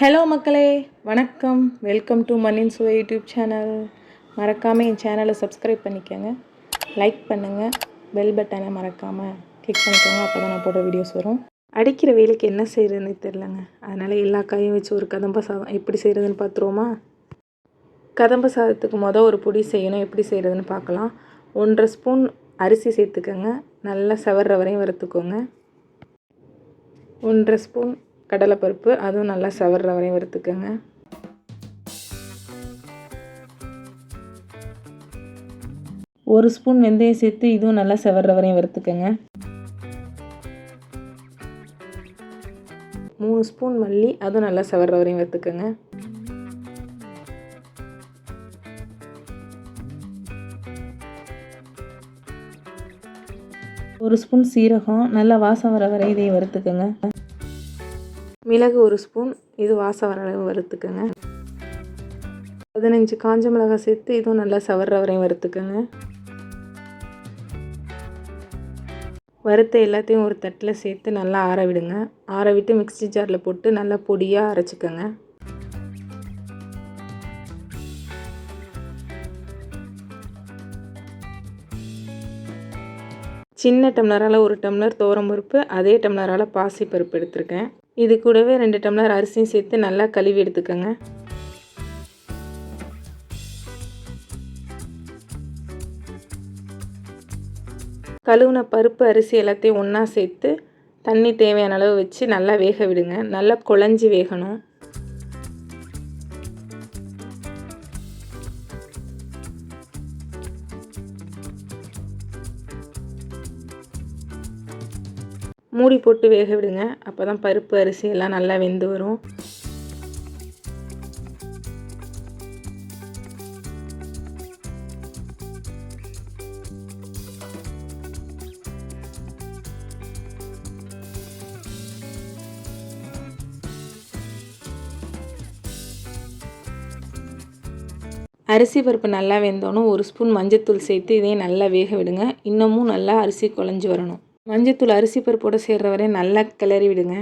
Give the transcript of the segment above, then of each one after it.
Hello மக்களே, வணக்கம். Welcome to மண்ணின் சுவை யூடியூப் சேனல். மறக்காமல் என் சேனலை சப்ஸ்கிரைப் பண்ணிக்கோங்க, லைக் பண்ணுங்கள், பெல் பட்டனை மறக்காமல் கிளிக் பண்ணிக்கோங்க. அப்போ தான் நான் போடுற வீடியோஸ் வரும். அடிக்கிற வெயிலுக்கு என்ன செய்கிறதுன்னு தெரிலங்க. அதனால் எல்லா காயும் வச்சு ஒரு கதம்ப சாதம் எப்படி செய்கிறதுன்னு பார்த்துருவோமா? கதம்ப சாதத்துக்கு ஒரு பொடி செய்யணும். எப்படி செய்கிறதுன்னு பார்க்கலாம். 1.5 ஸ்பூன் அரிசி சேர்த்துக்கோங்க. நல்லா செவர்ற வரையும் வறுத்துக்கோங்க. 1.5 ஸ்பூன் கடலைப்பருப்பு, அதுவும் நல்லா செவர்ற வரையும் வறுத்துக்கோங்க. ஒரு ஸ்பூன் வெந்தயம் சேர்த்து இதுவும் நல்லா செவர்ற வரையும் வறுத்துக்கோங்க. 3 ஸ்பூன் மல்லி, அதுவும் நல்லா செவர்ற வரையும் வறுத்துக்கோங்க. ஒரு ஸ்பூன் சீரகம், நல்லா வாசம் வர வரை இதையும் வறுத்துக்கோங்க. மிளகு 1 ஸ்பூன், இது வாசம் வர அளவு வறுத்துக்கோங்க. 15 காஞ்ச மிளகாய் சேர்த்து இதுவும் நல்லா செவர்ற வரையும் வறுத்துக்கோங்க. வறுத்த எல்லாத்தையும் ஒரு தட்டில் சேர்த்து நல்லா ஆற விடுங்க. ஆற விட்டு மிக்ஸி ஜாரில் போட்டு நல்லா பொடியாக அரைச்சிக்கோங்க. சின்ன டம்ளரால் 1 டம்ளர் துவரம்பருப்பு, அதே டம்ளரால் பாசிப்பருப்பு எடுத்திருக்கேன். இது கூடவே 2 டம்ளர் அரிசியும் சேர்த்து நல்லா கழுவி எடுத்துக்கோங்க. கழுவுன பருப்பு அரிசி எல்லாத்தையும் ஒன்றா சேர்த்து தண்ணி தேவையான அளவு வச்சு நல்லா வேக விடுங்க. நல்லா குழஞ்சி வேகணும். மூடி போட்டு வேக விடுங்க. அப்போ தான் பருப்பு அரிசி எல்லாம் நல்லா வெந்து வரும். அரிசி பருப்பு நல்லா வெந்தோன்னு 1 ஸ்பூன் மஞ்சத்தூள் சேர்த்து இதையும் நல்லா வேக விடுங்க. இன்னமும் நல்லா அரிசி குழஞ்சி வரணும். மஞ்சத்தூள் அரிசி பருப்போடு சேர்ற வரையும் நல்லா கிளறி விடுங்க.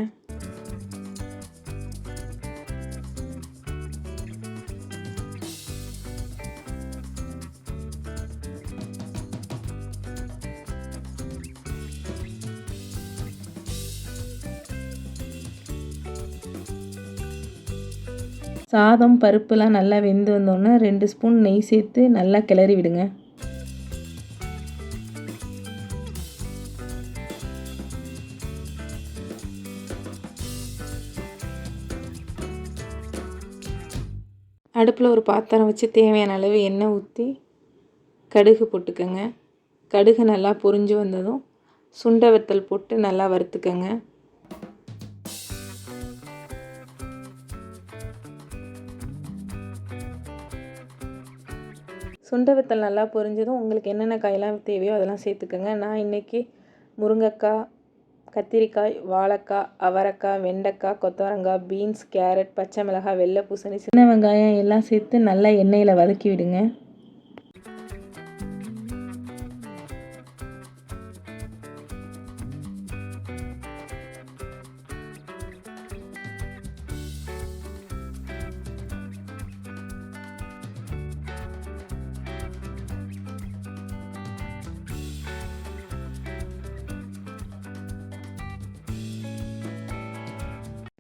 சாதம் பருப்புலாம் நல்லா வெந்து வந்தோன்னே 2 ஸ்பூன் நெய் சேர்த்து நல்லா கிளறி விடுங்க. அடுப்பில் ஒரு பாத்திரம் வச்சு தேவையான அளவு எண்ணெய் ஊற்றி கடுகு போட்டுக்கோங்க. கடுகு நல்லா பொரிஞ்சு வந்ததும் சுண்டை வத்தல் போட்டு நல்லா வறுத்துக்கோங்க. சுண்டை வத்தல் நல்லா பொரிஞ்சதும் உங்களுக்கு என்னென்ன காயெல்லாம் தேவையோ அதெல்லாம் சேர்த்துக்கோங்க. நான் இன்றைக்கி முருங்கைக்காய், கத்திரிக்காய், வாழைக்காய், அவரைக்காய், வெண்டைக்காய், கொத்தவரங்காய், பீன்ஸ், கேரட், பச்சை மிளகாய், வெள்ளை பூசணி, சின்ன வெங்காயம் எல்லாம் சேர்த்து நல்லா எண்ணெயில் வதக்கி விடுங்க.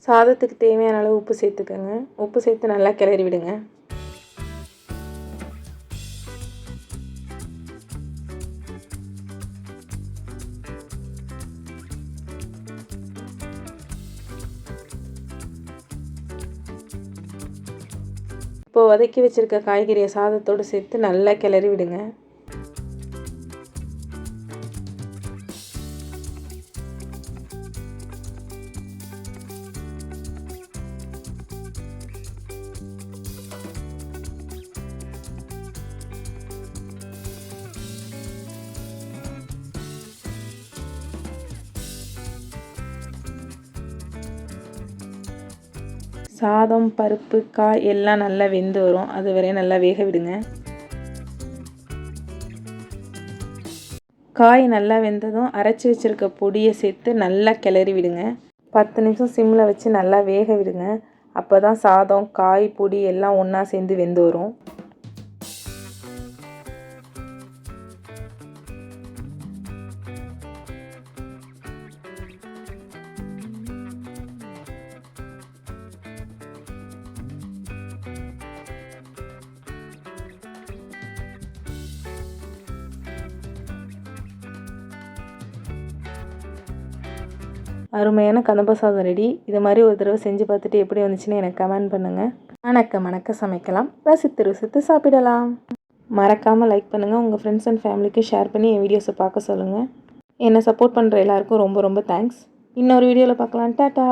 சாதத்துக்கு தேவையான அளவு உப்பு சேர்த்துக்கோங்க. உப்பு சேர்த்து நல்லா கிளறி விடுங்க. இப்போ வதக்கி வச்சுருக்க காய்கறியை சாதத்தோடு சேர்த்து நல்லா கிளறி விடுங்க. சாதம் பருப்பு காய் எல்லாம் நல்லா வெந்து வரும். அது வரையும் நல்லா வேக விடுங்க. காய் நல்லா வெந்ததும் அரைச்சி வச்சுருக்க பொடியை சேர்த்து நல்லா கிளறி விடுங்க. 10 நிமிஷம் சிம்மில் வச்சு நல்லா வேக விடுங்க. அப்போ தான் சாதம் காய் பொடி எல்லாம் ஒன்றா சேர்ந்து வெந்து வரும். அருமையான கதம்ப சாதம் ரெடி. இது மாதிரி ஒரு தடவை செஞ்சு பார்த்துட்டு எப்படி வந்துச்சுன்னு எனக்கு கமெண்ட் பண்ணுங்கள். மணக்க சமைக்கலாம், ரசித்து ருசித்து சாப்பிடலாம். மறக்காமல் லைக் பண்ணுங்கள். உங்கள் ஃப்ரெண்ட்ஸ் அண்ட் ஃபேமிலிக்கு ஷேர் பண்ணி என் வீடியோஸை பார்க்க சொல்லுங்கள். என்னை சப்போர்ட் பண்ணுற எல்லாருக்கும் ரொம்ப ரொம்ப தேங்க்ஸ். இன்னொரு வீடியோவில் பார்க்கலாம். டாட்டா.